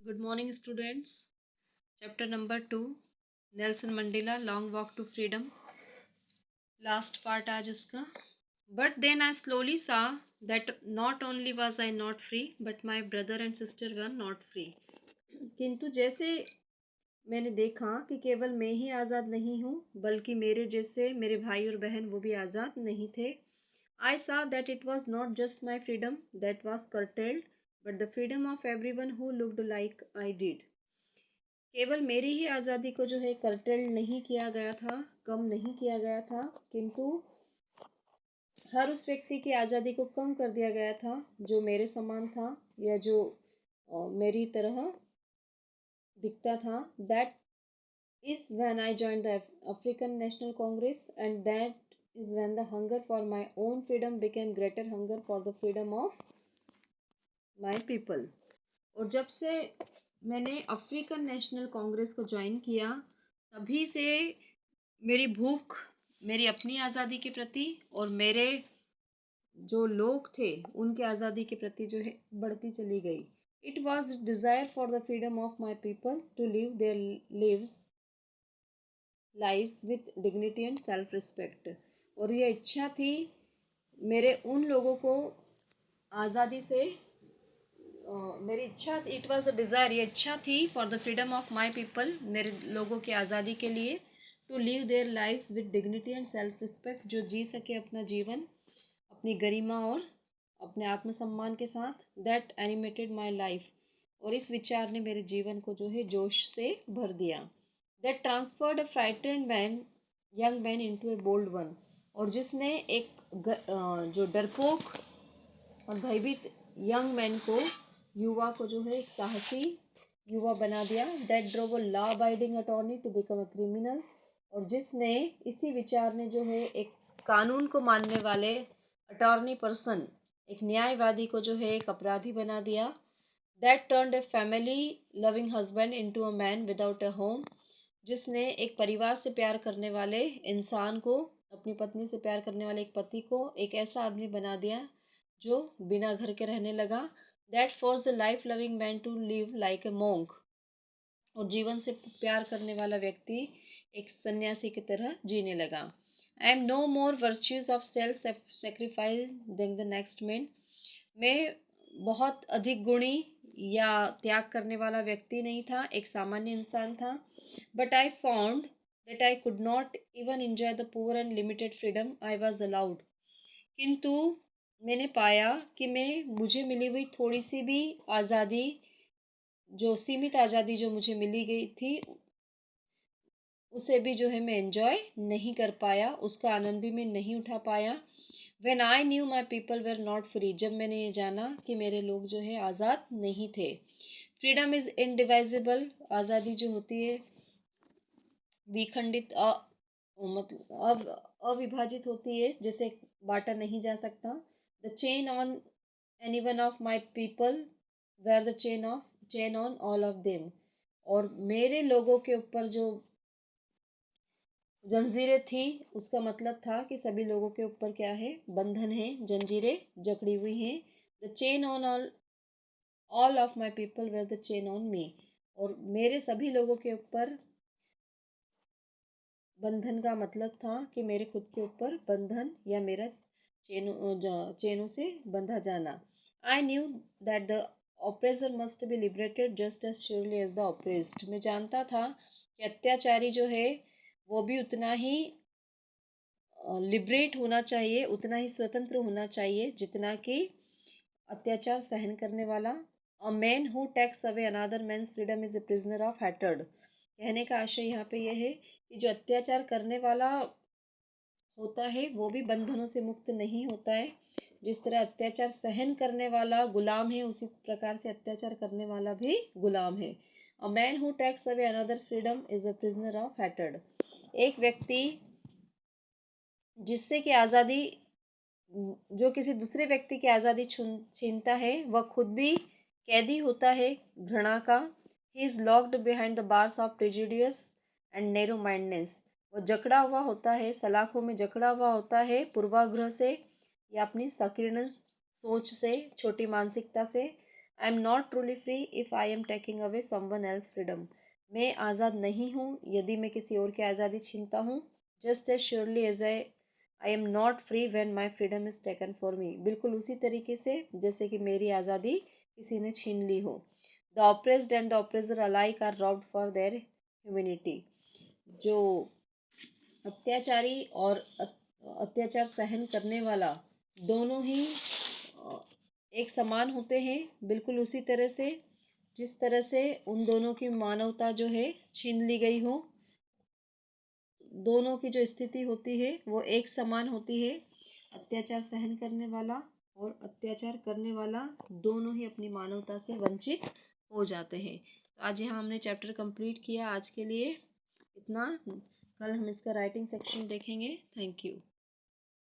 Good morning, students. Chapter number 2, Nelson Mandela, Long Walk to Freedom. Last part आज उसका. But then I slowly saw that not only was I not free, but my brother and sister were not free. किंतु जैसे मैंने देखा कि केवल मैं ही आज़ाद नहीं हूँ, बल्कि मेरे जैसे मेरे भाई और बहन वो भी आज़ाद नहीं थे. I saw that it was not just my freedom that was curtailed, but the freedom of everyone who looked like I did. केवल मेरी ही आज़ादी को जो है कर्टेल नहीं किया गया था, कम नहीं किया गया था, किंतु हर उस व्यक्ति की आज़ादी को कम कर दिया गया था जो मेरे समान था या जो मेरी तरह दिखता था. That is when I join the African national Congress and that is when the hunger for my own freedom became greater hunger for the freedom of my people. और जब से मैंने अफ्रीकन नेशनल कांग्रेस को ज्वाइन किया, तभी से मेरी भूख मेरी अपनी आज़ादी के प्रति और मेरे जो लोग थे उनके आज़ादी के प्रति जो है बढ़ती चली गई. It was desire for the freedom of my people to live their lives lives with dignity and self respect. और यह इच्छा थी मेरे उन लोगों को आज़ादी से मेरी इच्छा इट वॉज द डिज़ायर ये इच्छा थी for the freedom of my people मेरे लोगों की आज़ादी के लिए to live their lifes with dignity and self respect, जो जी सके अपना जीवन अपनी गरिमा और अपने आत्मसम्मान के साथ. That animated my life. और इस विचार ने मेरे जीवन को जो है जोश से भर दिया. That transferred a frightened man young man into a bold one. और जिसने एक जो डरपोक और भयभीत यंग मैन को युवा को जो है एक साहसी युवा बना दिया. That drove a law abiding attorney to become a criminal. और जिसने इसी विचार ने जो है एक कानून को मानने वाले अटॉर्नी पर्सन एक न्यायवादी को जो है एक अपराधी बना दिया. That turned a family loving husband into a man without a home. जिसने एक परिवार से प्यार करने वाले इंसान को अपनी पत्नी से प्यार करने वाले एक पति को एक ऐसा आदमी बना दिया जो बिना घर के रहने लगा. That force the life loving man to live like a monk. और जीवन से प्यार करने वाला व्यक्ति एक सन्यासी की तरह जीने लगा. I am no more virtues of self sacrifice than the next man. मैं बहुत अधिक गुणी या त्याग करने वाला व्यक्ति नहीं था, एक सामान्य इंसान था. But I found that I could not even enjoy the poor and limited freedom I was allowed. किंतु मैंने पाया कि मुझे मिली हुई थोड़ी सी भी आज़ादी, जो सीमित आज़ादी जो मुझे मिली गई थी, उसे भी जो है मैं एंजॉय नहीं कर पाया, उसका आनंद भी मैं नहीं उठा पाया. When I knew my people were not free. जब मैंने ये जाना कि मेरे लोग जो है आज़ाद नहीं थे. Freedom is indivisible. आज़ादी जो होती है विखंडित मतलब अविभाजित होती है, जैसे बांटा नहीं जा सकता. The chain on any one of my people were the chain on all of them. और मेरे लोगों के ऊपर जो जंजीरें थी, उसका मतलब था कि सभी लोगों के ऊपर क्या है, बंधन है, जंजीरें जकड़ी हुई हैं. The chain on all of my people were the chain on me. और मेरे सभी लोगों के ऊपर बंधन का मतलब था कि मेरे खुद के ऊपर बंधन या मेरा चेनों से बंधा जाना. I knew that the oppressor must be liberated just as surely as the oppressed. मैं जानता था कि अत्याचारी जो है वो भी उतना ही लिबरेट होना चाहिए, उतना ही स्वतंत्र होना चाहिए जितना कि अत्याचार सहन करने वाला. A man who takes away another man's freedom is a prisoner of hatred. कहने का आशय यहाँ पे यह है कि जो अत्याचार करने वाला होता है वो भी बंधनों से मुक्त नहीं होता है. जिस तरह अत्याचार सहन करने वाला गुलाम है, उसी प्रकार से अत्याचार करने वाला भी गुलाम है. A man who takes away another freedom is a prisoner of hatred. एक व्यक्ति जिससे कि आज़ादी जो किसी दूसरे व्यक्ति की आज़ादी छीनता है, वह खुद भी कैदी होता है घृणा का. He is locked behind the bars of prejudice and narrow mindedness. वो जकड़ा हुआ होता है, सलाखों में जकड़ा हुआ होता है पूर्वाग्रह से या अपनी संकीर्ण सोच से, छोटी मानसिकता से. आई am not truly free if I am taking away someone else freedom. मैं आज़ाद नहीं हूँ यदि मैं किसी और की आज़ादी छीनता हूँ। Just as surely as I am not free when my freedom is taken for me. बिल्कुल उसी तरीके से जैसे कि मेरी आज़ादी किसी ने छीन ली हो। The oppressed and the oppressor alike are robbed for their humanity. जो अत्याचारी और अत्याचार सहन करने वाला दोनों ही एक समान होते हैं, बिल्कुल उसी तरह से जिस तरह से उन दोनों की मानवता जो है छीन ली गई हो। दोनों की जो स्थिति होती है वो एक समान होती है। अत्याचार सहन करने वाला और अत्याचार करने वाला दोनों ही अपनी मानवता से वंचित हो जाते हैं। तो आज यहाँ हमने चैप्टर कंप्लीट किया। आज के लिए इतना। कल हम इसका राइटिंग सेक्शन देखेंगे। Thank you.